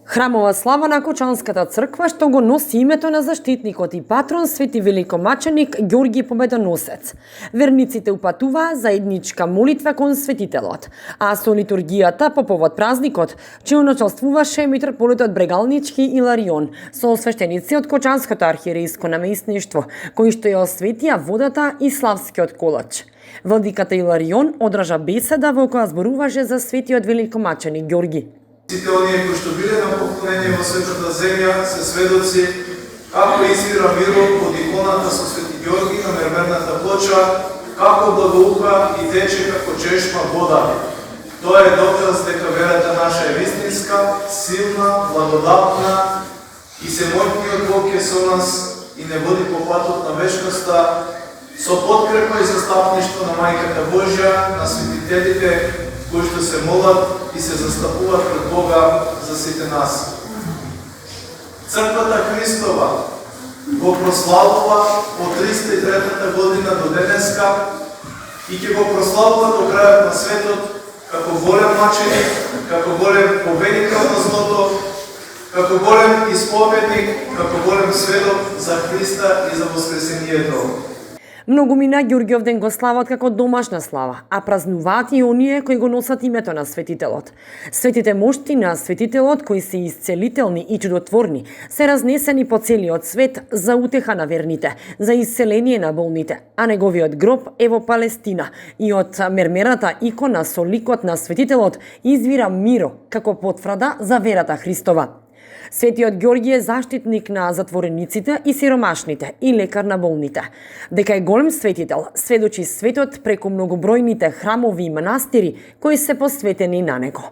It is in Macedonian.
Храмова слава на Кочанската црква што го носи името на заштитникот и патрон свети великомаченик Ѓорги Победоносец. Верниците упатуваа заедничка молитва кон светителот, а со литургијата по повод празникот, че учествуваше митрополитот Брегалнички Иларион со свештеници од Кочанското архиерейско наместништво, кои што ја осветија водата и славскиот колач. Владиката Иларион одржа беседа во која зборуваше за светиот великомаченик Ѓорги. Сите оние кои што биле на поклонение во светата земја се сведоци како извира мирот од иконата со Свети Ѓорги на мермерната плоча, како благоуха и тече како чешма вода. Тоа е доказ дека верата наша е вистинска, силна, благодатна и семојниот Бог е со нас и не води по патот на вечноста, со подкрепа и застапништво на Мајката Божја, на светителите кои што се молат и се застапуваат пред Бога за сите нас. Црквата Христова го прославува од 303-та година до денеска и ќе го прославува до крајот на светот како голем маченик, како голем победител на злото, како голем исповедник, како голем сведок за Христа и за воскресението. Многумина Ѓорѓовден го слават како домашна слава, а празнуваат и оние кои го носат името на светителот. Светите мошти на светителот, кои се исцелителни и чудотворни, се разнесени по целиот свет за утеха на верните, за исцеление на болните, а неговиот гроб е во Палестина и од мермерата икона со ликот на светителот извира миро како потврда за верата Христова. Светиот Ѓорги е заштитник на затворениците и сиромашните и лекар на болните. Дека е голем светител, сведочи светот преку многобројните храмови и манастири кои се посветени на него.